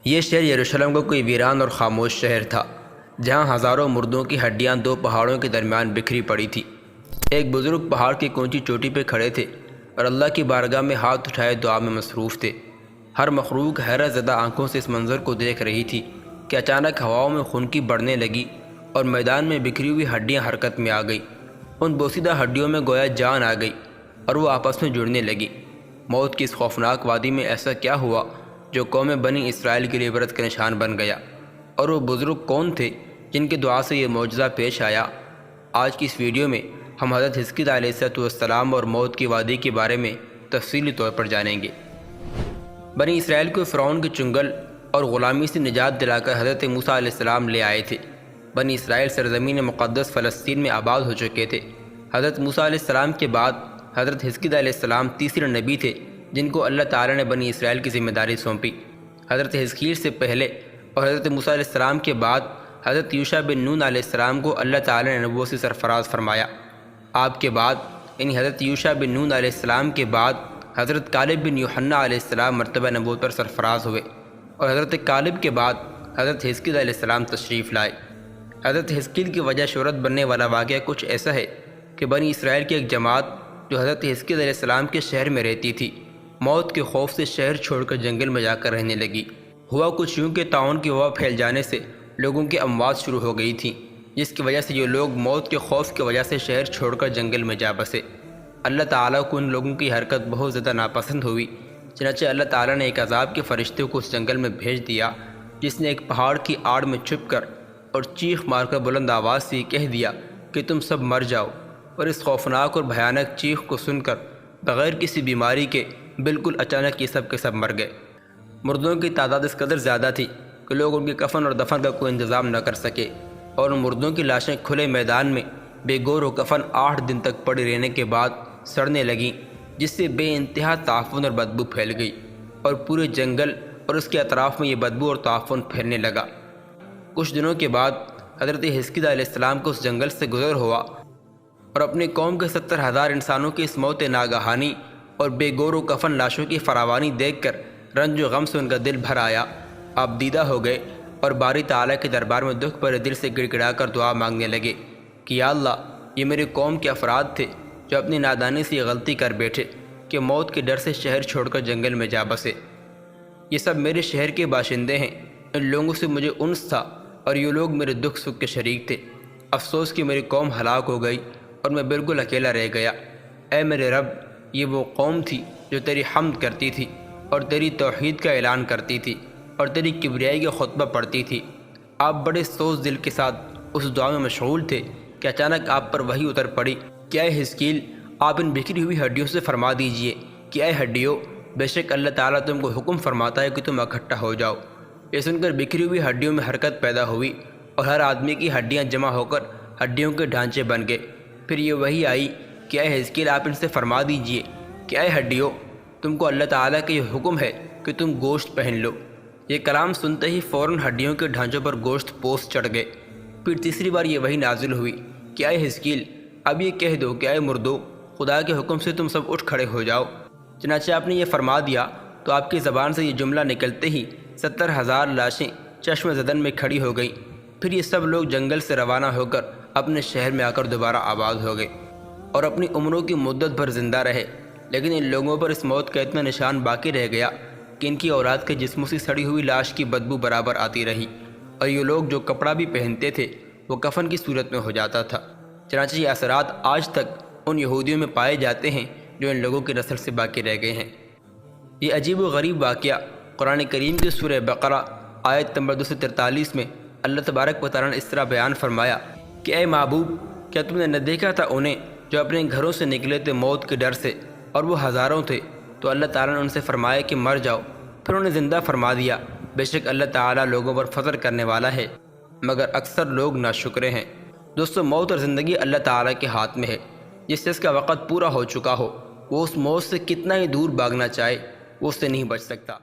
یہ شہر یروشلم کا کوئی ویران اور خاموش شہر تھا، جہاں ہزاروں مردوں کی ہڈیاں دو پہاڑوں کے درمیان بکھری پڑی تھی۔ ایک بزرگ پہاڑ کی اونچی چوٹی پہ کھڑے تھے اور اللہ کی بارگاہ میں ہاتھ اٹھائے دعا میں مصروف تھے۔ ہر مخلوق حیرت زدہ آنکھوں سے اس منظر کو دیکھ رہی تھی کہ اچانک ہواؤں میں خنکی بڑھنے لگی اور میدان میں بکھری ہوئی ہڈیاں حرکت میں آ گئی۔ ان بوسیدہ ہڈیوں میں گویا جان آ گئی اور وہ آپس میں جڑنے لگی۔ موت کی اس خوفناک وادی میں ایسا کیا ہوا جو قوم بنی اسرائیل کے لیے عبرت کا نشان بن گیا؟ اور وہ بزرگ کون تھے جن کے دعا سے یہ معجزہ پیش آیا؟ آج کی اس ویڈیو میں ہم حضرت حزقیل علیہ السلام اور موت کی وادی کے بارے میں تفصیلی طور پر جانیں گے۔ بنی اسرائیل کو فرعون کے چنگل اور غلامی سے نجات دلا کر حضرت موسیٰ علیہ السلام لے آئے تھے۔ بنی اسرائیل سرزمین مقدس فلسطین میں آباد ہو چکے تھے۔ حضرت موسیٰ علیہ السلام کے بعد حضرت حزقیل علیہ السلام تیسرے نبی تھے جن کو اللہ تعالیٰ نے بنی اسرائیل کی ذمہ داری سونپی۔ حضرت حزقیل سے پہلے اور حضرت موسیٰ علیہ السلام کے بعد حضرت یوشع بن نون علیہ السلام کو اللہ تعالیٰ نے نبوت سے سرفراز فرمایا۔ آپ کے بعد یعنی حضرت یوشع بن نون علیہ السلام کے بعد حضرت کالب بن یوحنا علیہ السلام مرتبہ نبوت پر سرفراز ہوئے اور حضرت کالب کے بعد حضرت حزقیل علیہ السلام تشریف لائے۔ حضرت حزقیل کی وجہ شہرت بننے والا واقعہ کچھ ایسا ہے کہ بنی اسرائیل کی ایک جماعت جو حضرت حزقیل علیہ السلام کے شہر میں رہتی تھی، موت کے خوف سے شہر چھوڑ کر جنگل میں جا کر رہنے لگی۔ ہوا کچھ یوں کہ طاعون کی وبا پھیل جانے سے لوگوں کی اموات شروع ہو گئی تھیں، جس کی وجہ سے یہ لوگ موت کے خوف کی وجہ سے شہر چھوڑ کر جنگل میں جا بسے۔ اللہ تعالیٰ کو ان لوگوں کی حرکت بہت زیادہ ناپسند ہوئی، چنانچہ اللہ تعالیٰ نے ایک عذاب کے فرشتے کو اس جنگل میں بھیج دیا، جس نے ایک پہاڑ کی آڑ میں چھپ کر اور چیخ مار کر بلند آواز سے یہ کہہ دیا کہ تم سب مر جاؤ، اور اس خوفناک اور بھیانک چیخ کو سن کر بغیر کسی بیماری کے بالکل اچانک یہ سب کے سب مر گئے۔ مردوں کی تعداد اس قدر زیادہ تھی کہ لوگ ان کے کفن اور دفن کا کوئی انتظام نہ کر سکے، اور ان مردوں کی لاشیں کھلے میدان میں بے گور و کفن 8 دن تک پڑی رہنے کے بعد سڑنے لگیں، جس سے بے انتہا تعفن اور بدبو پھیل گئی، اور پورے جنگل اور اس کے اطراف میں یہ بدبو اور تعفن پھیلنے لگا۔ کچھ دنوں کے بعد حضرت حزقیل علیہ السلام کو اس جنگل سے گزر ہوا اور اپنی قوم کے 70,000 انسانوں کی اس موت ناگہانی اور بے گور و کفن لاشوں کی فراوانی دیکھ کر رنج و غم سے ان کا دل بھر آیا۔ آپ دیدہ ہو گئے اور باری تعالیٰ کے دربار میں دکھ بھرے دل سے گڑ گڑا کر دعا مانگنے لگے کہ یا اللہ، یہ میرے قوم کے افراد تھے جو اپنی نادانی سے یہ غلطی کر بیٹھے کہ موت کے ڈر سے شہر چھوڑ کر جنگل میں جا بسے۔ یہ سب میرے شہر کے باشندے ہیں، ان لوگوں سے مجھے انس تھا اور یہ لوگ میرے دکھ سکھ کے شریک تھے۔ افسوس کہ میری قوم ہلاک ہو گئی اور میں بالکل اکیلا رہ گیا۔ اے میرے رب، یہ وہ قوم تھی جو تیری حمد کرتی تھی اور تیری توحید کا اعلان کرتی تھی اور تیری کبریائی کا خطبہ پڑھتی تھی۔ آپ بڑے سوز دل کے ساتھ اس دعا میں مشغول تھے کہ اچانک آپ پر وحی اتر پڑی کہ اے حزقیل، آپ ان بکھری ہوئی ہڈیوں سے فرما دیجئے کہ اے ہڈیوں، بے شک اللہ تعالیٰ تم کو حکم فرماتا ہے کہ تم اکٹھا ہو جاؤ۔ یہ سن کر بکھری ہوئی ہڈیوں میں حرکت پیدا ہوئی اور ہر آدمی کی ہڈیاں جمع ہو کر ہڈیوں کے ڈھانچے بن گئے۔ پھر یہ وحی آئی کہ اے حزقیل، آپ ان سے فرما دیجئے کہ اے ہڈیوں، تم کو اللہ تعالیٰ کا یہ حکم ہے کہ تم گوشت پہن لو۔ یہ کلام سنتے ہی فوراً ہڈیوں کے ڈھانچوں پر گوشت پوس چڑھ گئے۔ پھر تیسری بار یہ وحی نازل ہوئی کہ اے حزقیل، اب یہ کہہ دو کہ اے مردو، خدا کے حکم سے تم سب اٹھ کھڑے ہو جاؤ۔ چنانچہ آپ نے یہ فرما دیا تو آپ کی زبان سے یہ جملہ نکلتے ہی 70,000 لاشیں چشم زدن میں کھڑی ہو گئیں۔ پھر یہ سب لوگ جنگل سے روانہ ہو کر اپنے شہر میں آ کر دوبارہ آباد ہو گئے اور اپنی عمروں کی مدت بھر زندہ رہے۔ لیکن ان لوگوں پر اس موت کا اتنا نشان باقی رہ گیا کہ ان کی اولاد کے جسموں سے سڑی ہوئی لاش کی بدبو برابر آتی رہی، اور یہ لوگ جو کپڑا بھی پہنتے تھے وہ کفن کی صورت میں ہو جاتا تھا۔ چنانچہ یہ اثرات آج تک ان یہودیوں میں پائے جاتے ہیں جو ان لوگوں کی نسل سے باقی رہ گئے ہیں۔ یہ عجیب و غریب واقعہ قرآن کریم کی سورہ بقرہ آیت نمبر 243 میں اللہ تبارک و تعالیٰ نے اس طرح بیان فرمایا کہ اے محبوب، کیا تم نے نہ دیکھا تھا انہیں جو اپنے گھروں سے نکلے تھے موت کے ڈر سے، اور وہ ہزاروں تھے؟ تو اللہ تعالیٰ نے ان سے فرمایا کہ مر جاؤ، پھر انہیں زندہ فرما دیا۔ بے شک اللہ تعالیٰ لوگوں پر فضل کرنے والا ہے، مگر اکثر لوگ ناشکرے ہیں۔ دوستو، موت اور زندگی اللہ تعالیٰ کے ہاتھ میں ہے۔ جس سے اس کا وقت پورا ہو چکا ہو، وہ اس موت سے کتنا ہی دور بھاگنا چاہے، وہ اس سے نہیں بچ سکتا۔